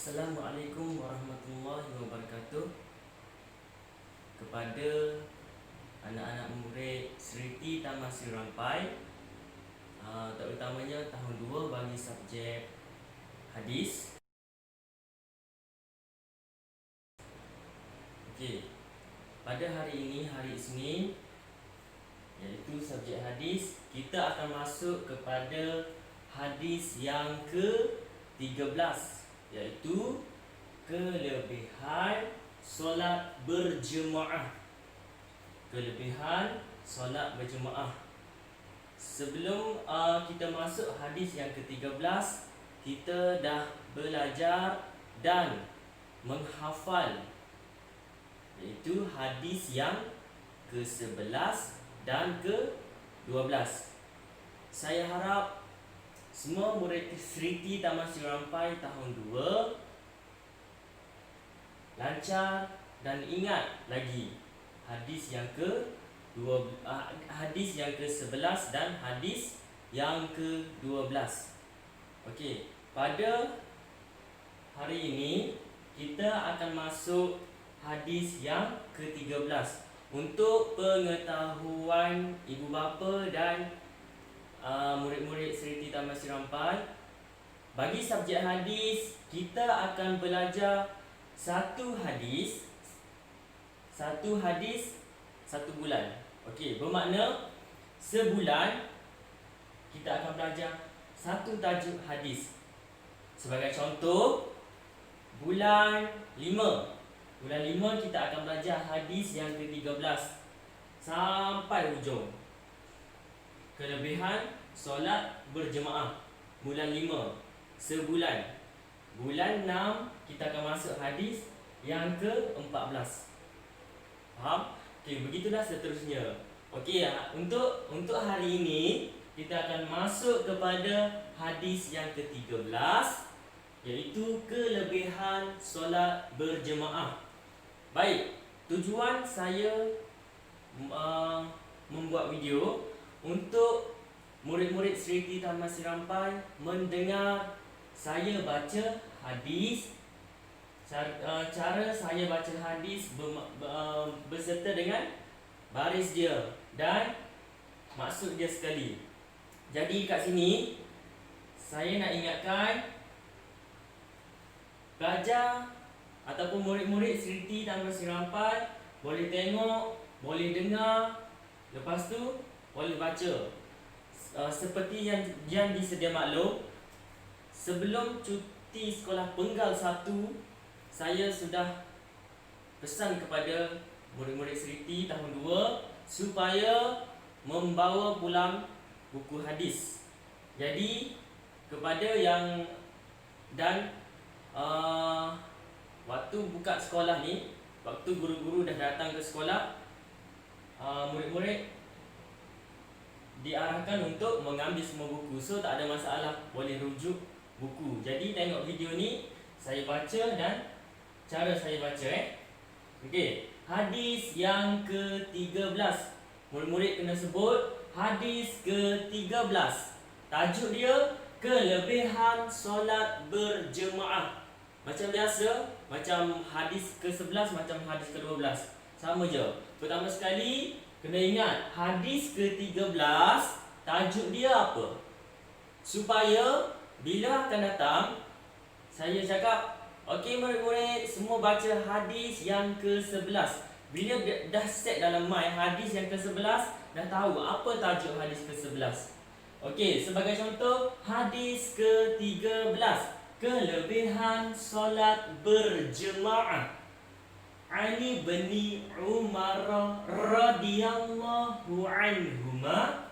Assalamualaikum warahmatullahi wabarakatuh. Kepada anak-anak murid Seriti Taman Sri Rampai, terutamanya tahun 2 bagi subjek hadis. Okey. Pada hari ini, hari Isnin, iaitu subjek hadis, kita akan masuk kepada hadis yang ke-13, iaitu kelebihan solat berjemaah. Kelebihan solat berjemaah. Sebelum kita masuk hadis yang ke-13, kita dah belajar dan menghafal, iaitu hadis yang ke-11 dan ke-12. Saya harap semua murid Seriti Taman Sri Rampai tahun 2 lancar dan ingat lagi hadis yang hadis yang ke-11 dan hadis yang ke-12. Okey, pada hari ini kita akan masuk hadis yang ke-13. Untuk pengetahuan ibu bapa dan murid-murid Seriti Taman Sri Rampai, bagi subjek hadis kita akan belajar satu hadis satu bulan. Okey, bermakna sebulan kita akan belajar satu tajuk hadis. Sebagai contoh, bulan 5 kita akan belajar hadis yang ke-13 sampai hujung. Kelebihan solat berjemaah bulan 5 sebulan. Bulan 6 kita akan masuk hadis yang ke-14. Faham? Okey, begitulah seterusnya. Okey, untuk hari ini kita akan masuk kepada hadis yang ke-13, iaitu kelebihan solat berjemaah. Baik, tujuan saya membuat video untuk murid-murid Seriti Taman Sri Rampai mendengar saya baca hadis, cara saya baca hadis berserta dengan baris dia dan maksud dia sekali. Jadi kat sini saya nak ingatkan pelajar ataupun murid-murid Seriti Taman Sri Rampai boleh tengok, boleh dengar, lepas tu boleh baca. Seperti yang disedia maklum, sebelum cuti sekolah penggal 1, saya sudah pesan kepada murid-murid Seriti tahun 2 supaya membawa pulang buku hadis. Jadi kepada yang waktu buka sekolah ni, waktu guru-guru dah datang ke sekolah, murid-murid diarahkan untuk mengambil semua buku. So tak ada masalah, boleh rujuk buku. Jadi tengok video ni, saya baca dan cara saya baca. Okey, hadis yang ke-13. Murid-murid kena sebut hadis ke-13. Tajuk dia kelebihan solat berjemaah. Macam biasa, macam hadis ke-11, macam hadis ke-12, sama je. Pertama sekali, kena ingat hadis ke-13 tajuk dia apa, supaya bila akan datang saya cakap, okey murid-murid semua baca hadis yang ke-11. Bila dah set dalam mind hadis yang ke-11, dah tahu apa tajuk hadis ke-11. Okey, sebagai contoh hadis ke-13, kelebihan solat berjemaah. Ali bin Umar radhiyallahu anhuma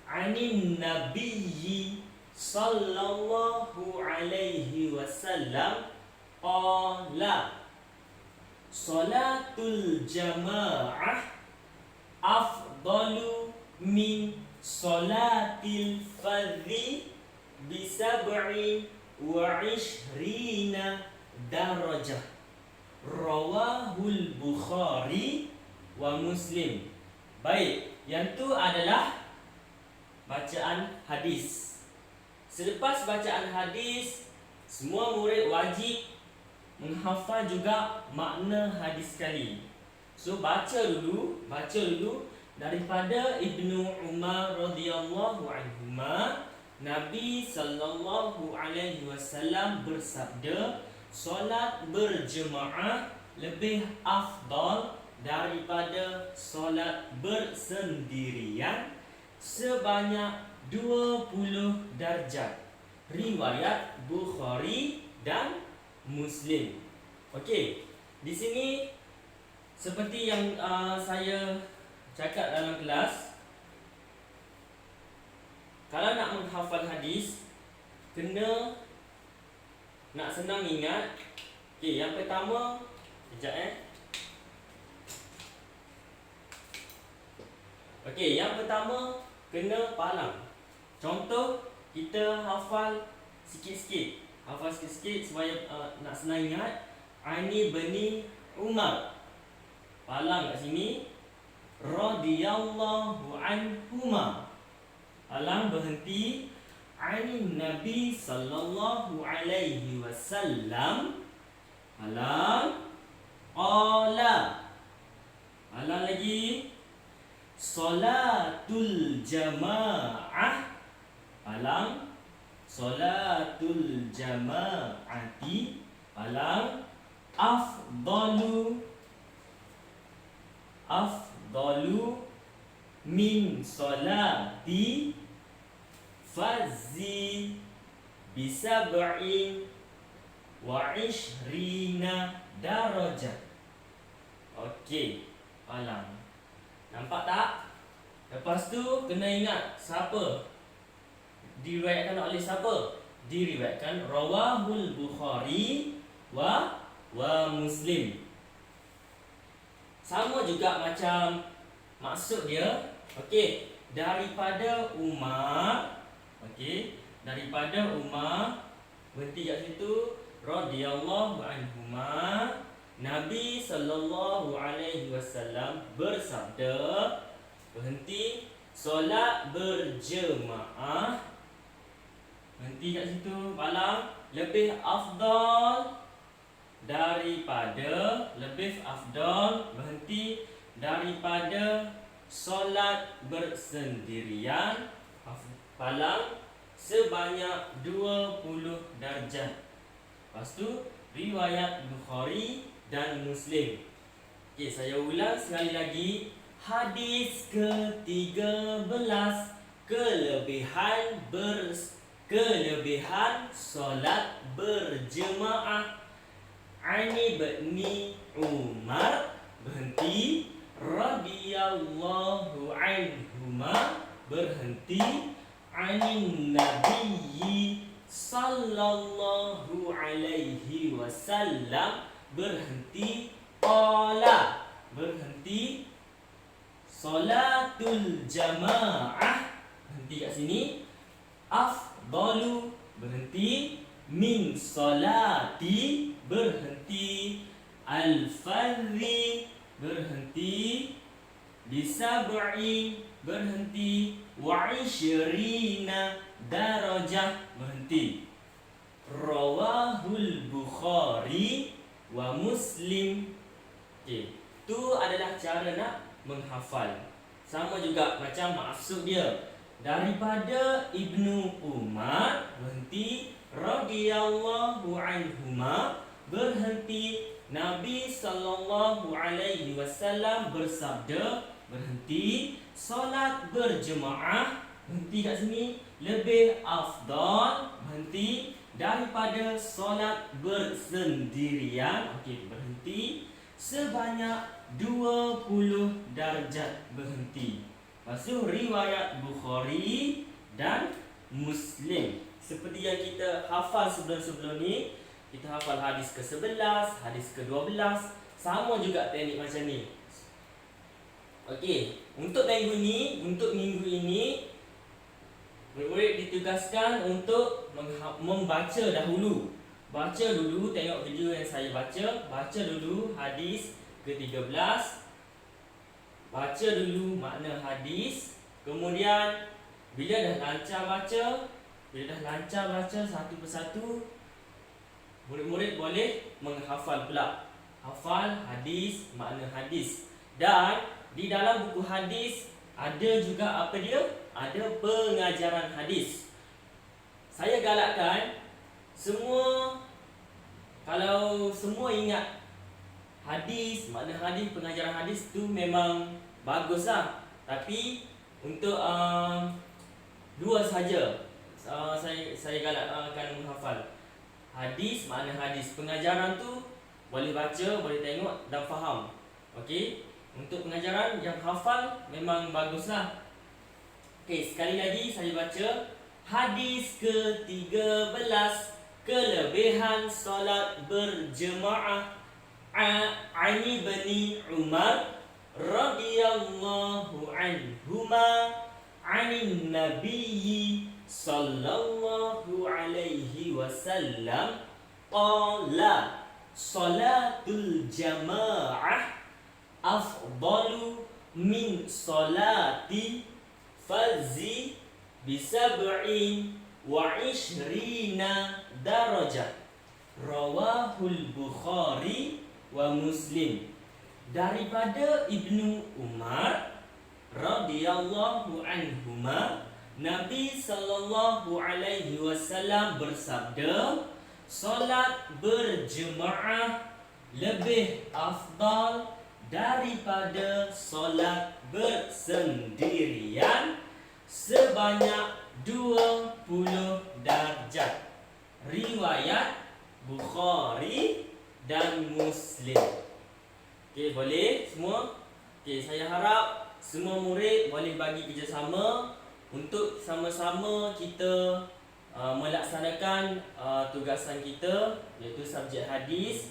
anin nabiyyi sallallahu alaihi wasallam qala salatul jamaah afdalu min salatil fardhi bi 27 darajah. Rawahul Bukhari wa Muslim. Baik, yang tu adalah bacaan hadis. Selepas bacaan hadis, semua murid wajib menghafal juga makna hadis sekali. So baca dulu daripada Ibnu Umar radhiyallahu anhuma, Nabi sallallahu alaihi wasallam bersabda, solat berjemaah lebih afdal daripada solat bersendirian sebanyak 20 darjat. Riwayat Bukhari dan Muslim. Okey, di sini seperti yang saya cakap dalam kelas, kalau nak menghafal hadis, kena nak senang ingat. Okey, yang pertama, Okey, yang pertama kena palang. Contoh, kita hafal sikit-sikit. Supaya nak senang ingat. Ani bani Umar. Palang kat sini. Radhiyallahu anhuma. Palang berhenti. Ani Nabi sallallahu alaihi wasallam. Palang. Qala. Palang lagi. Salatul jamaah. Palang. Salatul jamaati. Palang. Afdalu min salati fazi bisab'in wa ishrina darajat. Okey, palang. Nampak tak? Lepas tu kena ingat siapa? Diriwayatkan oleh siapa? Diriwayatkan rawahul Bukhari wa Muslim. Sama juga macam maksud dia. Okey, daripada Umar. Okey, daripada Umar, berhenti kat situ, radhiyallahu anhuma, Nabi sallallahu alaihi wasallam bersabda, berhenti, solat berjemaah, berhenti kat situ, palang, lebih afdal, berhenti, daripada solat bersendirian, palang, sebanyak 20 darjat. Lepas tu riwayat Bukhari dan Muslim. Okey, saya ulang sekali lagi. Hadis ke-13, kelebihan solat berjemaah. Ani bani Umar, berhenti, radhiyallahu anhuma, berhenti, anin nabiyyi sallallahu alaihi wasallam, berhenti, qala, berhenti, salatul jamaah, berhenti kat sini, afdalu, berhenti, min salati, berhenti, al-fadhi, berhenti, bisab'in, berhenti, wa ishrina darajah, berhenti. Rawahul Bukhari wa Muslim. Okey, tu adalah cara nak menghafal. Sama juga macam maksud dia. Daripada Ibnu Umar, berhenti, radhiyallahu anhuma, berhenti, Nabi sallallahu alaihi wasallam bersabda, berhenti, solat berjemaah, berhenti kat sini, lebih afdal, berhenti, daripada solat bersendirian. Okey, berhenti, sebanyak 20 darjat, berhenti. Lepas tu riwayat Bukhari dan Muslim. Seperti yang kita hafal sebelum-sebelum ni, kita hafal hadis ke-11, hadis ke-12, sama juga teknik macam ni. Okey, untuk minggu ini murid ditugaskan untuk membaca dahulu. Baca dulu, tengok video yang saya baca dulu hadis ke-13. Baca dulu makna hadis. Kemudian bila dah lancar baca satu persatu, murid-murid boleh menghafal pula. Hafal hadis, makna hadis. Dan di dalam buku hadis ada juga apa dia? Ada pengajaran hadis. Saya galakkan semua, kalau semua ingat hadis, makna hadis, pengajaran hadis tu memang baguslah. Tapi untuk dua saja saya galakkan menghafal. Hadis, makna hadis. Pengajaran tu boleh baca, boleh tengok dan faham. Okey. Untuk pengajaran yang hafal memang baguslah. Okey, sekali lagi saya baca hadis ke-13, kelebihan solat berjemaah. Ani bani Umar radhiyallahu anhuma anin nabiyyi sallallahu alaihi wasallam qala salatul jamaah afdalu min salati fazi bisab'in wa ishrina darajah. Rawahul Bukhari wa Muslim. Daripada Ibnu Umar radhiyallahu anhuma, Nabi sallallahu alaihi wasallam bersabda, solat berjemaah lebih afdal daripada solat bersendirian sebanyak 20 darjat. Riwayat Bukhari dan Muslim. Okey, boleh semua? Okey, saya harap semua murid boleh bagi kerjasama untuk sama-sama kita melaksanakan tugasan kita, iaitu subjek hadis.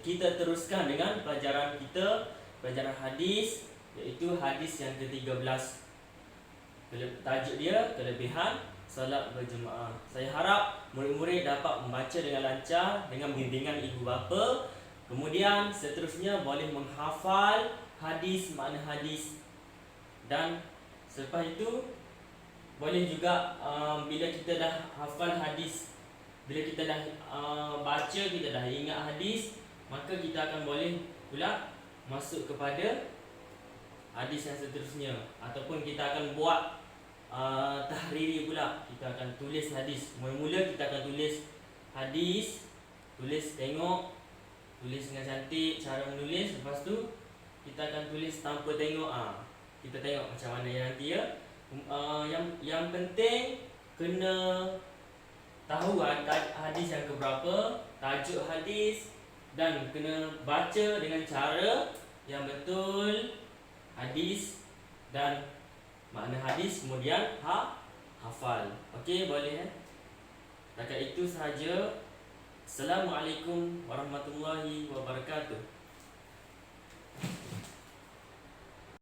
Kita teruskan dengan pelajaran kita, pelajaran hadis, iaitu hadis yang ke-13. Tajuk dia kelebihan solat berjemaah. Saya harap murid-murid dapat membaca dengan lancar dengan bimbingan ibu bapa. Kemudian seterusnya boleh menghafal hadis, makna hadis. Dan selepas itu boleh juga bila kita dah hafal hadis, bila kita dah baca, kita dah ingat hadis, maka kita akan boleh pula masuk kepada hadis yang seterusnya. Ataupun kita akan buat tahriri pula. Kita akan tulis hadis. Mula-mula kita akan tulis hadis, tulis, tengok, tulis dengan cantik cara menulis. Lepas tu kita akan tulis tanpa tengok. Kita tengok macam mana yang nanti ya. Yang penting kena tahu hadis yang keberapa, tajuk hadis, dan kena baca dengan cara yang betul hadis dan makna hadis, kemudian hafal. Okey, boleh Setakat itu sahaja. Assalamualaikum warahmatullahi wabarakatuh.